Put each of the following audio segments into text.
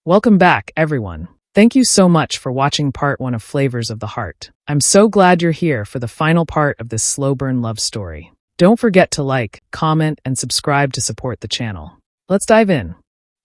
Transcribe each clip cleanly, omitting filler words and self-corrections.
Welcome back, everyone. Thank you so much for watching part 1 of Flavors of the Heart. I'm so glad you're here for the final part of this slow burn love story. Don't forget to like, comment, and subscribe to support the channel. Let's dive in.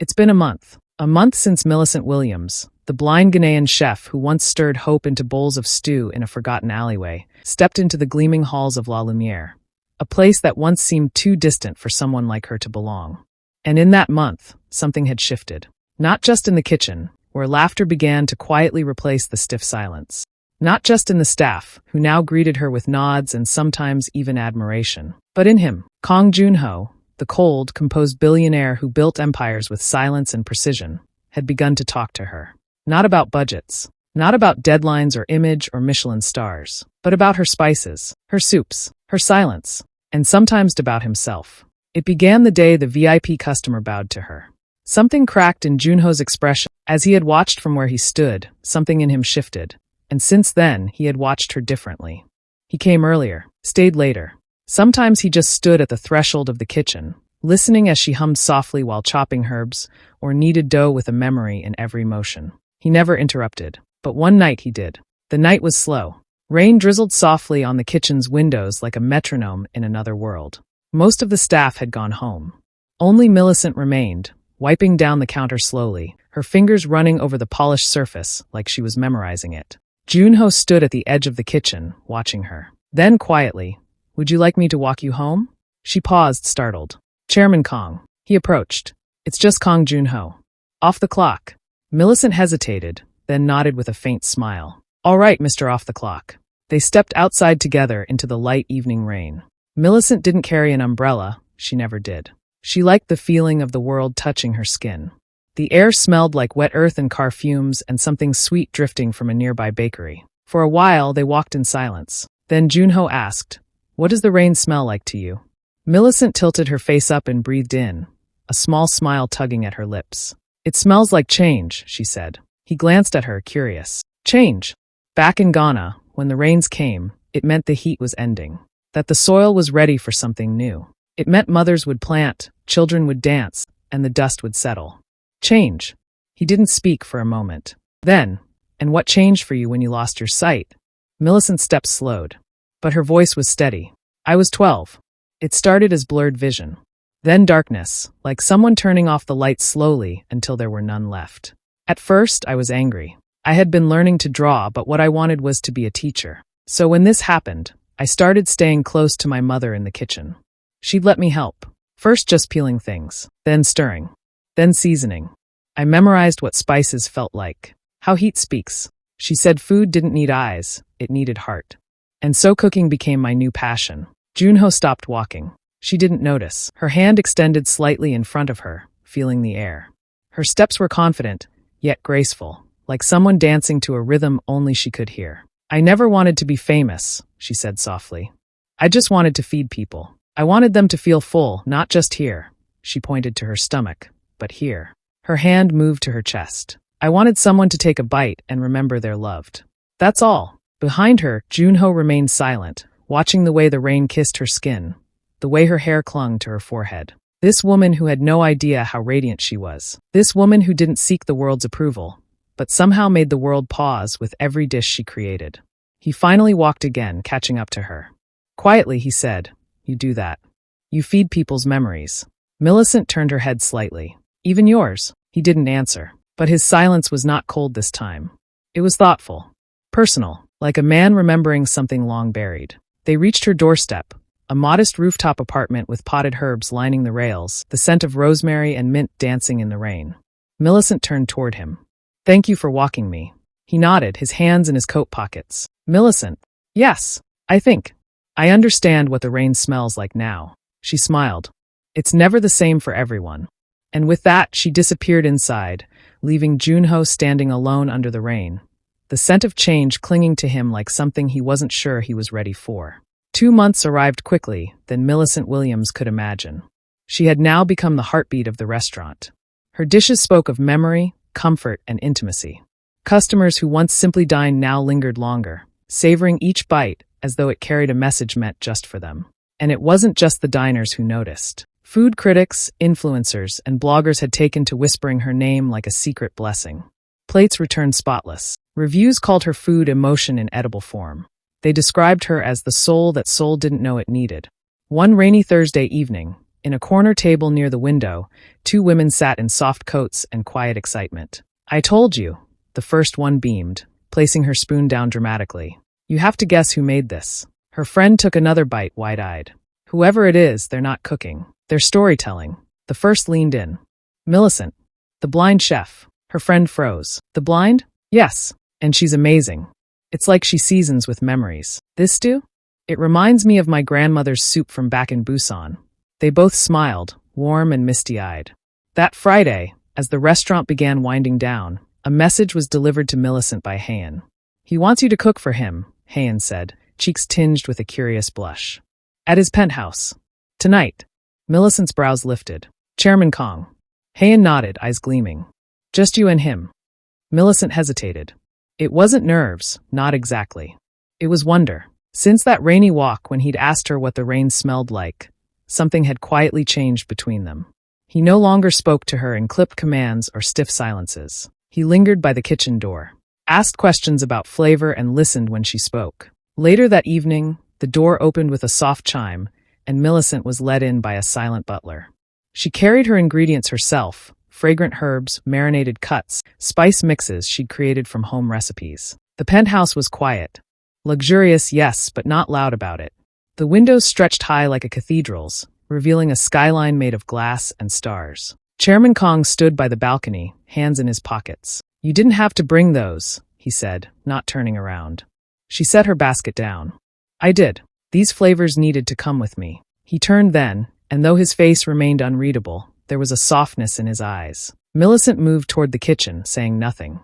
It's been a month. A month since Millicent Williams, the blind Ghanaian chef who once stirred hope into bowls of stew in a forgotten alleyway, stepped into the gleaming halls of La Lumière, a place that once seemed too distant for someone like her to belong. And in that month, something had shifted. Not just in the kitchen, where laughter began to quietly replace the stiff silence. Not just in the staff, who now greeted her with nods and sometimes even admiration, but in him, Kang Joon-ho, the cold, composed billionaire who built empires with silence and precision, had begun to talk to her. Not about budgets, not about deadlines or image or Michelin stars, but about her spices, her soups, her silence, and sometimes about himself. It began the day the VIP customer bowed to her. Something cracked in Joon-ho's expression. As he had watched from where he stood, something in him shifted, and since then he had watched her differently. He came earlier, stayed later. Sometimes he just stood at the threshold of the kitchen, listening as she hummed softly while chopping herbs, or kneaded dough with a memory in every motion. He never interrupted, but one night he did. The night was slow. Rain drizzled softly on the kitchen's windows like a metronome in another world. Most of the staff had gone home. Only Millicent remained, wiping down the counter slowly, her fingers running over the polished surface like she was memorizing it. Joon-ho stood at the edge of the kitchen, watching her. Then quietly, "Would you like me to walk you home?" She paused, startled. "Chairman Kang." He approached. "It's just Kang Joon-ho. Off the clock." Millicent hesitated, then nodded with a faint smile. "All right, Mr. Off the Clock." They stepped outside together into the light evening rain. Millicent didn't carry an umbrella. She never did. She liked the feeling of the world touching her skin. The air smelled like wet earth and car fumes and something sweet drifting from a nearby bakery. For a while, they walked in silence. Then Joon-ho asked, "What does the rain smell like to you?" Millicent tilted her face up and breathed in, a small smile tugging at her lips. "It smells like change," she said. He glanced at her, curious. Change. Back in Ghana, when the rains came, it meant the heat was ending, that the soil was ready for something new. It meant mothers would plant, children would dance, and the dust would settle. Change. He didn't speak for a moment. Then, "And what changed for you when you lost your sight?" Millicent's steps slowed, but her voice was steady. "I was 12. It started as blurred vision. Then darkness, like someone turning off the lights slowly until there were none left. At first, I was angry. I had been learning to draw, but what I wanted was to be a teacher. So when this happened, I started staying close to my mother in the kitchen. She'd let me help. First just peeling things, then stirring, then seasoning. I memorized what spices felt like, how heat speaks. She said food didn't need eyes, it needed heart. And so cooking became my new passion." Joon-ho stopped walking. She didn't notice. Her hand extended slightly in front of her, feeling the air. Her steps were confident, yet graceful, like someone dancing to a rhythm only she could hear. "I never wanted to be famous," she said softly. "I just wanted to feed people. I wanted them to feel full, not just here." She pointed to her stomach, "but here." Her hand moved to her chest. "I wanted someone to take a bite and remember they're loved. That's all." Behind her, Joon-ho remained silent, watching the way the rain kissed her skin, the way her hair clung to her forehead. This woman who had no idea how radiant she was. This woman who didn't seek the world's approval, but somehow made the world pause with every dish she created. He finally walked again, catching up to her. Quietly, he said, "You do that. You feed people's memories." Millicent turned her head slightly. "Even yours?" He didn't answer, but his silence was not cold this time. It was thoughtful, personal, like a man remembering something long buried. They reached her doorstep, a modest rooftop apartment with potted herbs lining the rails, the scent of rosemary and mint dancing in the rain. Millicent turned toward him. "Thank you for walking me." He nodded, his hands in his coat pockets. "Millicent." "Yes, I think. I understand what the rain smells like now." She smiled. "It's never the same for everyone." And with that, she disappeared inside, leaving Joon-ho standing alone under the rain, the scent of change clinging to him like something he wasn't sure he was ready for. 2 months arrived quickly than Millicent Williams could imagine. She had now become the heartbeat of the restaurant. Her dishes spoke of memory, comfort, and intimacy. Customers who once simply dined now lingered longer, savoring each bite as though it carried a message meant just for them. And it wasn't just the diners who noticed. Food critics, influencers, and bloggers had taken to whispering her name like a secret blessing. Plates returned spotless. Reviews called her food emotion in edible form. They described her as the soul that soul didn't know it needed. One rainy Thursday evening, in a corner table near the window, two women sat in soft coats and quiet excitement. "I told you," the first one beamed, placing her spoon down dramatically. "You have to guess who made this." Her friend took another bite, wide-eyed. "Whoever it is, they're not cooking. They're storytelling." The first leaned in. "Millicent, the blind chef." Her friend froze. "The blind?" "Yes, and she's amazing. It's like she seasons with memories." "This stew? It reminds me of my grandmother's soup from back in Busan." They both smiled, warm and misty-eyed. That Friday, as the restaurant began winding down, a message was delivered to Millicent by Hayan. "He wants you to cook for him," Hayan said, cheeks tinged with a curious blush. "At his penthouse. Tonight." Millicent's brows lifted. "Chairman Kang." Hayan nodded, eyes gleaming. "Just you and him." Millicent hesitated. It wasn't nerves, not exactly. It was wonder. Since that rainy walk when he'd asked her what the rain smelled like, something had quietly changed between them. He no longer spoke to her in clipped commands or stiff silences. He lingered by the kitchen door, asked questions about flavor and listened when she spoke. Later that evening, the door opened with a soft chime, and Millicent was led in by a silent butler. She carried her ingredients herself, fragrant herbs, marinated cuts, spice mixes she'd created from home recipes. The penthouse was quiet. Luxurious, yes, but not loud about it. The windows stretched high like a cathedral's, revealing a skyline made of glass and stars. Chairman Kang stood by the balcony, hands in his pockets. "You didn't have to bring those," he said, not turning around. She set her basket down. "I did. These flavors needed to come with me." He turned then, and though his face remained unreadable, there was a softness in his eyes. Millicent moved toward the kitchen, saying nothing.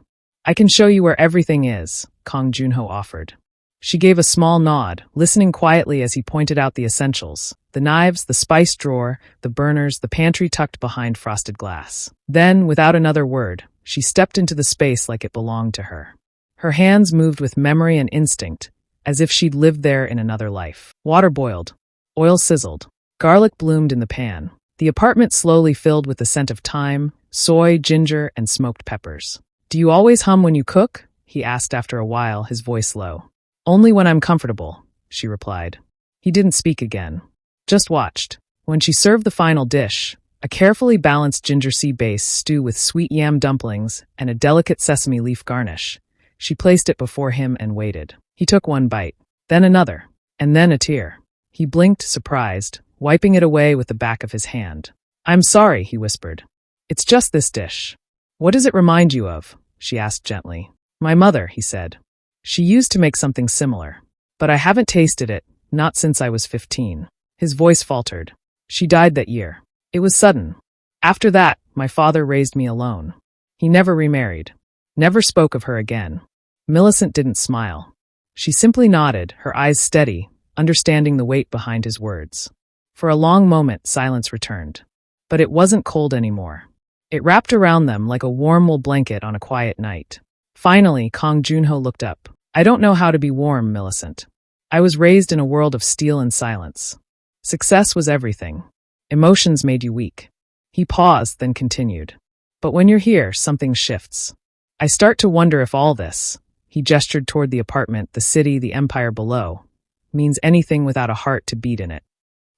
"I can show you where everything is," Kang Joon-ho offered. She gave a small nod, listening quietly as he pointed out the essentials: the knives, the spice drawer, the burners, the pantry tucked behind frosted glass. Then, without another word, she stepped into the space like it belonged to her. Her hands moved with memory and instinct, as if she'd lived there in another life. Water boiled. Oil sizzled. Garlic bloomed in the pan. The apartment slowly filled with the scent of thyme, soy, ginger, and smoked peppers. "Do you always hum when you cook?" he asked after a while, his voice low. "Only when I'm comfortable," she replied. He didn't speak again. Just watched. When she served the final dish, a carefully balanced ginger sea-based stew with sweet yam dumplings and a delicate sesame leaf garnish, she placed it before him and waited. He took one bite, then another, and then a tear. He blinked, surprised, wiping it away with the back of his hand. "I'm sorry," he whispered. "It's just this dish." "What does it remind you of?" she asked gently. "My mother," he said. "She used to make something similar. But I haven't tasted it, not since I was 15. His voice faltered. "She died that year. It was sudden. After that, my father raised me alone. He never remarried. Never spoke of her again." Millicent didn't smile. She simply nodded, her eyes steady, understanding the weight behind his words. For a long moment, silence returned. But it wasn't cold anymore. It wrapped around them like a warm wool blanket on a quiet night. Finally, Kang Joon-ho looked up. "I don't know how to be warm, Millicent. I was raised in a world of steel and silence. Success was everything. Emotions made you weak." He paused, then continued. "But when you're here, something shifts. I start to wonder if all this," he gestured toward the apartment, the city, the empire below, "means anything without a heart to beat in it."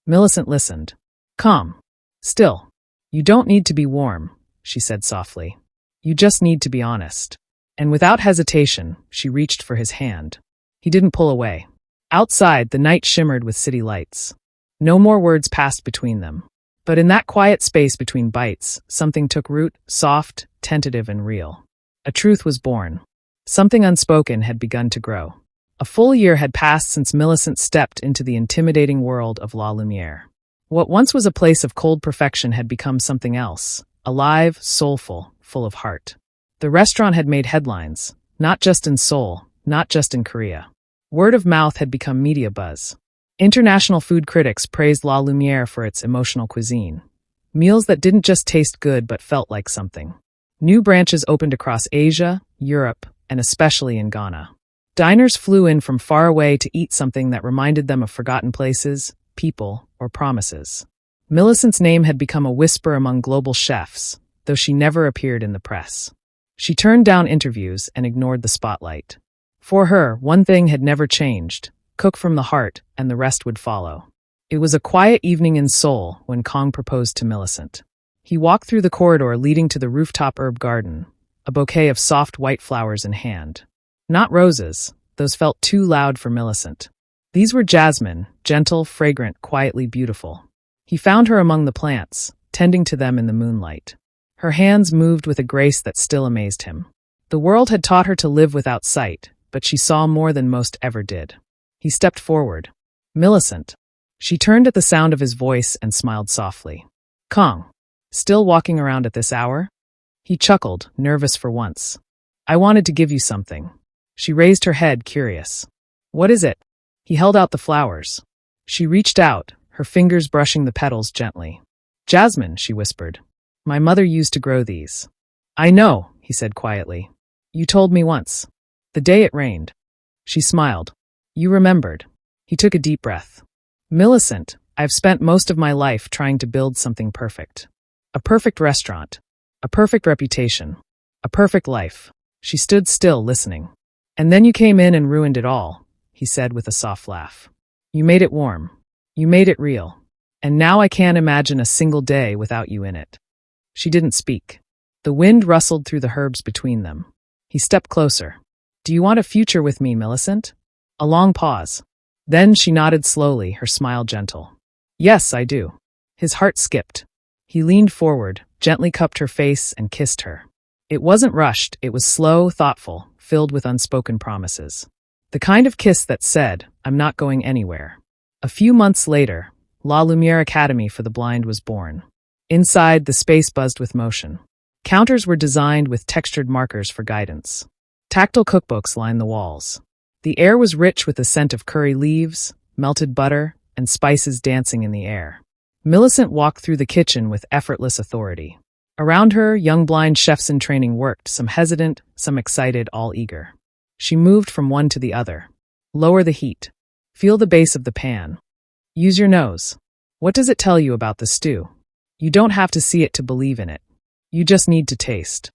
Millicent listened. "Calm. Still. You don't need to be warm," she said softly. "You just need to be honest." And without hesitation, she reached for his hand. He didn't pull away. Outside, the night shimmered with city lights. No more words passed between them. But in that quiet space between bites, something took root, soft, tentative, and real. A truth was born. Something unspoken had begun to grow. A full year had passed since Millicent stepped into the intimidating world of La Lumière. What once was a place of cold perfection had become something else, alive, soulful, full of heart. The restaurant had made headlines, not just in Seoul, not just in Korea. Word of mouth had become media buzz. International food critics praised La Lumière for its emotional cuisine. Meals that didn't just taste good but felt like something. New branches opened across Asia, Europe, and especially in Ghana. Diners flew in from far away to eat something that reminded them of forgotten places, people, or promises. Millicent's name had become a whisper among global chefs, though she never appeared in the press. She turned down interviews and ignored the spotlight. For her, one thing had never changed: cook from the heart, and the rest would follow. It was a quiet evening in Seoul when Kang proposed to Millicent. He walked through the corridor leading to the rooftop herb garden, a bouquet of soft white flowers in hand. Not roses, those felt too loud for Millicent. These were jasmine, gentle, fragrant, quietly beautiful. He found her among the plants, tending to them in the moonlight. Her hands moved with a grace that still amazed him. The world had taught her to live without sight, but she saw more than most ever did. He stepped forward. "Millicent." She turned at the sound of his voice and smiled softly. "Kang, still walking around at this hour?" He chuckled, nervous for once. "I wanted to give you something." She raised her head, curious. "What is it?" He held out the flowers. She reached out, her fingers brushing the petals gently. "Jasmine," she whispered. "My mother used to grow these." "I know," he said quietly. "You told me once. The day it rained." She smiled. "You remembered." He took a deep breath. "Millicent, I've spent most of my life trying to build something perfect. A perfect restaurant. A perfect reputation. A perfect life." She stood still, listening. "And then you came in and ruined it all," he said with a soft laugh. "You made it warm. You made it real. And now I can't imagine a single day without you in it." She didn't speak. The wind rustled through the herbs between them. He stepped closer. "Do you want a future with me, Millicent?" A long pause. Then she nodded slowly, her smile gentle. "Yes, I do." His heart skipped. He leaned forward, gently cupped her face, and kissed her. It wasn't rushed, it was slow, thoughtful, filled with unspoken promises. The kind of kiss that said, "I'm not going anywhere." A few months later, La Lumière Academy for the Blind was born. Inside, the space buzzed with motion. Counters were designed with textured markers for guidance. Tactile cookbooks lined the walls. The air was rich with the scent of curry leaves, melted butter, and spices dancing in the air. Millicent walked through the kitchen with effortless authority. Around her, young blind chefs in training worked, some hesitant, some excited, all eager. She moved from one to the other. "Lower the heat. Feel the base of the pan. Use your nose. What does it tell you about the stew? You don't have to see it to believe in it. You just need to taste."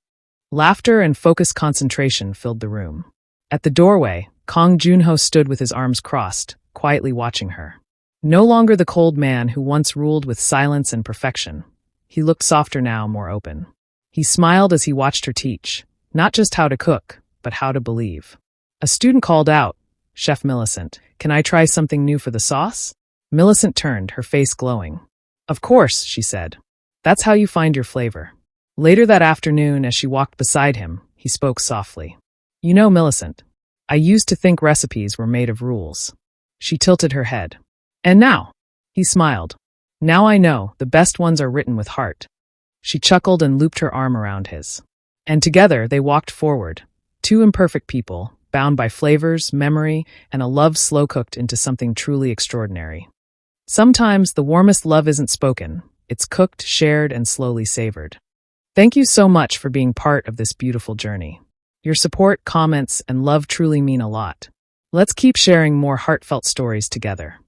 Laughter and focused concentration filled the room. At the doorway, Kang Joon-ho stood with his arms crossed, quietly watching her. No longer the cold man who once ruled with silence and perfection. He looked softer now, more open. He smiled as he watched her teach, not just how to cook, but how to believe. A student called out, "Chef Millicent, can I try something new for the sauce?" Millicent turned, her face glowing. "Of course," she said. "That's how you find your flavor." Later that afternoon, as she walked beside him, he spoke softly. "You know, Millicent, I used to think recipes were made of rules." She tilted her head. "And now?" He smiled. "Now I know, the best ones are written with heart." She chuckled and looped her arm around his. And together they walked forward, two imperfect people, bound by flavors, memory, and a love slow-cooked into something truly extraordinary. Sometimes the warmest love isn't spoken, it's cooked, shared, and slowly savored. Thank you so much for being part of this beautiful journey. Your support, comments, and love truly mean a lot. Let's keep sharing more heartfelt stories together.